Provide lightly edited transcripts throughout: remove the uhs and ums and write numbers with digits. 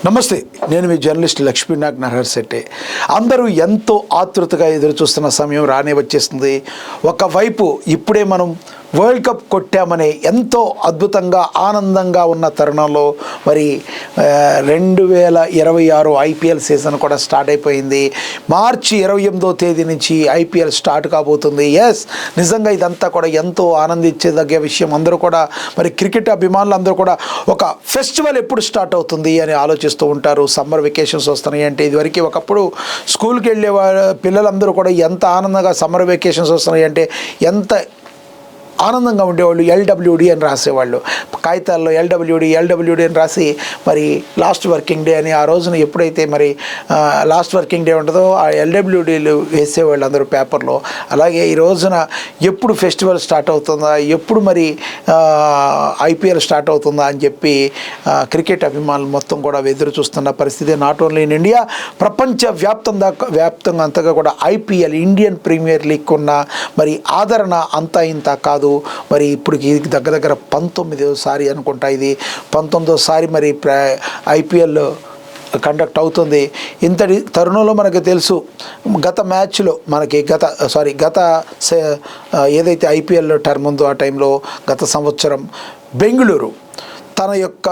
నమస్తే, నేను మీ జర్నలిస్ట్ లక్ష్మీనాగ్ నరహర్శెట్టి. అందరూ ఎంతో ఆతృతగా ఎదురు చూస్తున్న సమయం రానే వచ్చేస్తుంది. ఒకవైపు ఇప్పుడే మనం వరల్డ్ కప్ కొట్టామనే ఎంతో అద్భుతంగా ఆనందంగా ఉన్న తరుణంలో మరి 2026 ఐపీఎల్ సీజన్ కూడా స్టార్ట్ అయిపోయింది. మార్చి 28వ తేదీ నుంచి ఐపీఎల్ స్టార్ట్ కాబోతుంది. నిజంగా ఇదంతా కూడా ఎంతో ఆనందించేదగ్గ విషయం. అందరూ కూడా మరి క్రికెట్ అభిమానులు అందరూ కూడా ఒక ఫెస్టివల్ ఎప్పుడు స్టార్ట్ అవుతుంది అని ఆలోచిస్తూ ఉంటారు. సమ్మర్ వెకేషన్స్ వస్తున్నాయి అంటే, ఇదివరకు ఒకప్పుడు స్కూల్కి వెళ్ళే పిల్లలందరూ కూడా ఎంత ఆనందంగా సమ్మర్ వెకేషన్స్ వస్తున్నాయి అంటే ఎంత ఆనందంగా ఉండేవాళ్ళు. ఎల్డబ్ల్యూడి అని రాసేవాళ్ళు కాగితాల్లో, ఎల్డబ్ల్యూడి అని రాసి మరి లాస్ట్ వర్కింగ్ డే అని ఆ రోజున ఎప్పుడైతే మరి లాస్ట్ వర్కింగ్ డే ఉంటుందో ఆ ఎల్డబ్ల్యూడీలు వేసేవాళ్ళు అందరూ పేపర్లో. అలాగే ఈ రోజున ఎప్పుడు ఫెస్టివల్ స్టార్ట్ అవుతుందా, ఎప్పుడు మరి ఐపీఎల్ స్టార్ట్ అవుతుందా అని చెప్పి క్రికెట్ అభిమానులు మొత్తం కూడా ఎదురు చూస్తున్న పరిస్థితి. నాట్ ఓన్లీ ఇన్ ఇండియా, ప్రపంచ వ్యాప్తంగా అంతగా కూడా ఐపీఎల్, ఇండియన్ ప్రీమియర్ లీగ్ ఉన్న మరి ఆదరణ అంతా ఇంత కాదు. మరి ఇప్పుడు దగ్గర 19వసారి అనుకుంటా, ఇది 19వసారి మరి ఐపీఎల్ కండక్ట్ అవుతుంది. ఇంతటి తరుణంలో మనకు తెలుసు, గత మ్యాచ్లో మనకి గత ఏదైతే ఐపీఎల్ టర్మ్ ఉందో ఆ టైంలో గత సంవత్సరం బెంగళూరు తన యొక్క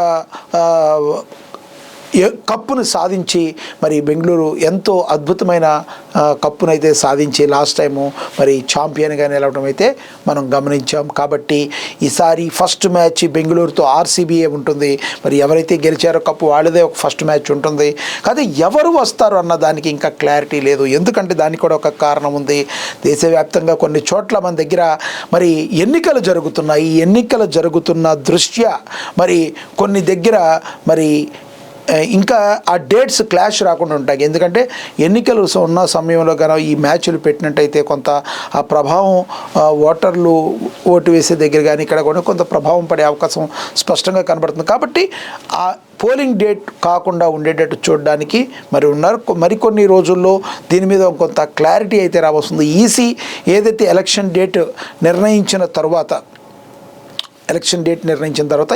కప్పును సాధించి మరి బెంగళూరు ఎంతో అద్భుతమైన కప్పునైతే సాధించి లాస్ట్ టైము మరి ఛాంపియన్గా నిలవడం అయితే మనం గమనించాం. కాబట్టి ఈసారి ఫస్ట్ మ్యాచ్ బెంగళూరుతో ఆర్సీబీఏ ఉంటుంది. మరి ఎవరైతే గెలిచారో కప్పు వాళ్ళదే ఒక ఫస్ట్ మ్యాచ్ ఉంటుంది. కానీ ఎవరు వస్తారు అన్న దానికి ఇంకా క్లారిటీ లేదు. ఎందుకంటే దానికి కూడా ఒక కారణం ఉంది. దేశవ్యాప్తంగా కొన్ని చోట్ల మన దగ్గర మరి ఎన్నికలు జరుగుతున్నాయి. ఈ ఎన్నికలు జరుగుతున్న దృష్ట్యా మరి కొన్ని దగ్గర మరి ఇంకా ఆ డేట్స్ క్లాష్ రాకుండా ఉంటాయి. ఎందుకంటే ఎన్నికలు ఉన్న సమయంలో కనుక ఈ మ్యాచ్లు పెట్టినట్టయితే కొంత ఆ ప్రభావం ఓటర్లు ఓటు వేసే దగ్గర కానీ ఇక్కడ కూడా కొంత ప్రభావం పడే అవకాశం స్పష్టంగా కనబడుతుంది. కాబట్టి ఆ పోలింగ్ డేట్ కాకుండా ఉండేటట్టు చూడడానికి మరి ఉన్నారు. మరికొన్ని రోజుల్లో దీని మీద కొంత క్లారిటీ అయితే రావస్తుంది. ఈసీ ఏదైతే ఎలక్షన్ డేట్ నిర్ణయించిన తర్వాత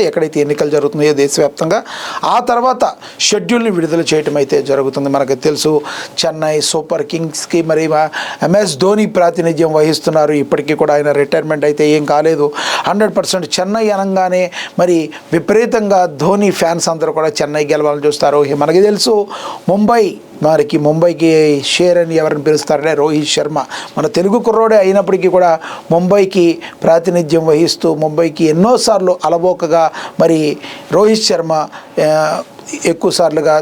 ఎక్కడైతే ఎన్నికలు జరుగుతున్నాయో దేశవ్యాప్తంగా, ఆ తర్వాత షెడ్యూల్ని విడుదల చేయటం అయితే జరుగుతుంది. మనకు తెలుసు, చెన్నై సూపర్ కింగ్స్కి మరి MS ధోని ప్రాతినిధ్యం వహిస్తున్నారు. ఇప్పటికీ కూడా ఆయన రిటైర్మెంట్ అయితే ఏం కాలేదు. 100% చెన్నై అనగానే మరి విపరీతంగా ధోని ఫ్యాన్స్ అందరూ కూడా చెన్నై గెలవాలని చూస్తారు. మనకి తెలుసు, ముంబైకి షేర్ అని ఎవరిని పిలుస్తారంటే రోహిత్ శర్మ. మన తెలుగు కుర్రోడే అయినప్పటికీ కూడా ముంబైకి ప్రాతినిధ్యం వహిస్తూ ముంబైకి ఎన్నోసార్లు అలవోకగా మరి రోహిత్ శర్మ ఎక్కువసార్లుగా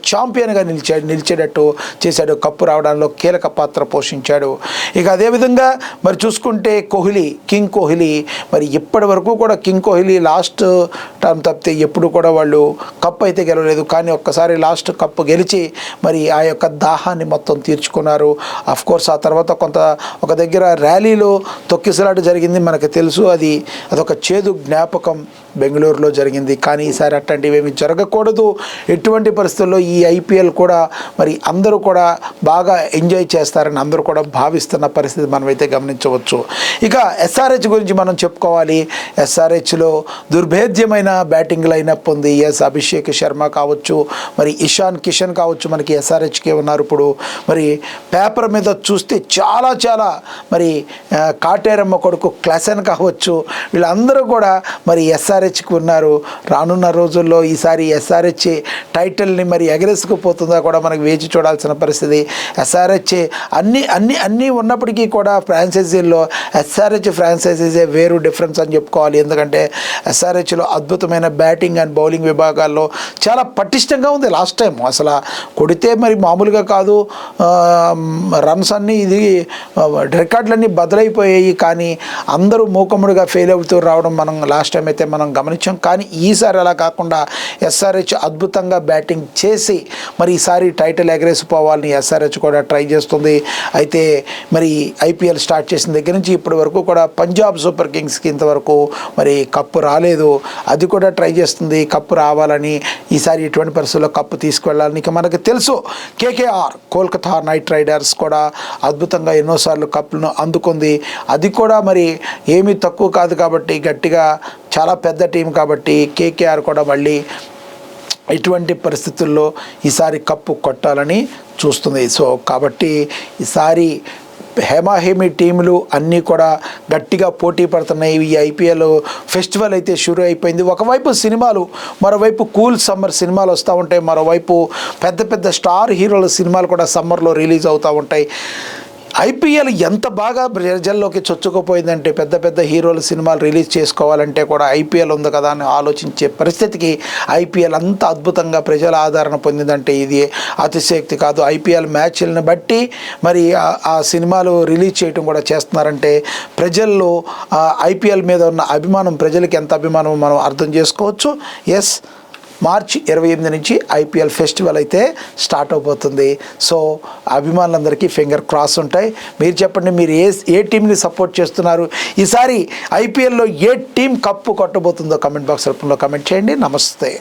ఛాంపియన్గా నిలిచేటట్టు చేశాడు. కప్పు రావడంలో కీలక పాత్ర పోషించాడు. ఇక అదేవిధంగా మరి చూసుకుంటే కింగ్ కోహ్లీ మరి ఇప్పటి వరకు కూడా లాస్ట్ టర్మ్ తప్పితే ఎప్పుడు కూడా వాళ్ళు కప్పు అయితే గెలవలేదు. కానీ ఒక్కసారి లాస్ట్ కప్పు గెలిచి మరి ఆ యొక్క దాహాన్ని మొత్తం తీర్చుకున్నారు. అఫ్కోర్స్ ఆ తర్వాత ఒక దగ్గర ర్యాలీలో తొక్కిసలాట జరిగింది. మనకు తెలుసు, అదొక చేదు జ్ఞాపకం బెంగళూరులో జరిగింది. కానీ ఈసారి అట్లాంటివి ఏమి జరగకూడదు. ఎటువంటి పరిస్థితుల్లో ఈ ఐపీఎల్ కూడా మరి అందరూ కూడా బాగా ఎంజాయ్ చేస్తారని అందరూ కూడా భావిస్తున్న పరిస్థితి మనమైతే గమనించవచ్చు. ఇక SRH గురించి మనం చెప్పుకోవాలి. SRHలో దుర్భేద్యమైన బ్యాటింగ్ లైనప్ ఉంది. అభిషేక్ శర్మ కావచ్చు, మరి ఇషాన్ కిషన్ కావచ్చు, మనకి SRHకే ఉన్నారు. ఇప్పుడు మరి పేపర్ మీద చూస్తే చాలా మరి కాటేరమ్మ కొడుకు క్లాసెన్ కావచ్చు, వీళ్ళందరూ కూడా మరి SRHకి ఉన్నారు. రానున్న రోజుల్లో ఈసారి SRH టైటిల్ని మరి ఎగరేసుకుపోతుందా కూడా మనకు వేచి చూడాల్సిన పరిస్థితి. SRH అన్నీ ఉన్నప్పటికీ కూడా ఫ్రాంచైజీల్లో SRH ఫ్రాంచైజీసే వేరు డిఫరెన్స్ అని చెప్పుకోవాలి. ఎందుకంటే SRHలో అద్భుతమైన బ్యాటింగ్ అండ్ బౌలింగ్ విభాగాల్లో చాలా పటిష్టంగా ఉంది. లాస్ట్ టైం అసలు కొడితే మరి మామూలుగా కాదు, రన్స్ అన్నీ రికార్డులన్నీ బదులైపోయాయి. కానీ అందరూ మూకముడిగా ఫెయిల్ అవుతూ రావడం మనం లాస్ట్ టైం అయితే మనం గమనించాం. కానీ ఈసారి అలా కాకుండా SRH అద్భుతంగా బ్యాటింగ్ చేసి మరి ఈసారి టైటిల్ ఎగరేసిపోవాలని SRH కూడా ట్రై చేస్తుంది. అయితే మరి ఐపీఎల్ స్టార్ట్ చేసిన దగ్గర నుంచి ఇప్పటి వరకు కూడా పంజాబ్ సూపర్ కింగ్స్కి ఇంతవరకు మరి కప్పు రాలేదు. అది కూడా ట్రై చేస్తుంది కప్పు రావాలని. ఈసారి ఎటువంటి పరిస్థితుల్లో కప్పు తీసుకువెళ్ళాలని. ఇక మనకు తెలుసు, KKR కోల్కతా నైట్ రైడర్స్ కూడా అద్భుతంగా ఎన్నోసార్లు కప్పులను అందుకుంది. అది కూడా మరి ఏమీ తక్కువ కాదు కాబట్టి గట్టిగా చాలా పెద్ద టీం కాబట్టి కేకేఆర్ కూడా మళ్ళీ ఇటువంటి పరిస్థితుల్లో ఈసారి కప్పు కొట్టాలని చూస్తుంది. సో కాబట్టి ఈసారి హేమాహేమి టీములు అన్నీ కూడా గట్టిగా పోటీ పడుతున్నాయి. ఈ ఐపీఎల్ ఫెస్టివల్ అయితే షురూ అయిపోయింది. ఒకవైపు సినిమాలు, మరోవైపు కూల్ సమ్మర్ సినిమాలు వస్తూ ఉంటాయి, మరోవైపు పెద్ద పెద్ద స్టార్ హీరోల సినిమాలు కూడా సమ్మర్లో రిలీజ్ అవుతూ ఉంటాయి. ఐపీఎల్ ఎంత బాగా ప్రజల్లోకి చొచ్చుకుపోయిందంటే పెద్ద పెద్ద హీరోల సినిమాలు రిలీజ్ చేసుకోవాలంటే కూడా ఐపీఎల్ ఉంది కదా అని ఆలోచించే పరిస్థితికి ఐపీఎల్ అంత అద్భుతంగా ప్రజల ఆదరణ పొందిందంటే ఇది అతిశయోక్తి కాదు. ఐపీఎల్ మ్యాచ్లను బట్టి మరి ఆ సినిమాలు రిలీజ్ చేయడం కూడా చేస్తున్నారంటే ప్రజల్లో ఐపీఎల్ మీద ఉన్న అభిమానం, ప్రజలకి ఎంత అభిమానం మనం అర్థం చేసుకోవచ్చు. ఎస్, మార్చి 28 నుంచి ఐపీఎల్ ఫెస్టివల్ అయితే స్టార్ట్ అవబోతుంది. సో అభిమానులందరికీ ఫింగర్ క్రాస్ ఉంటాయి. మీరు చెప్పండి, మీరు ఏ టీంని సపోర్ట్ చేస్తున్నారు? ఈసారి ఐపీఎల్లో ఏ టీం కప్పు కొట్టబోతుందో కమెంట్ బాక్స్ రూపంలో కమెంట్ చేయండి. నమస్తే.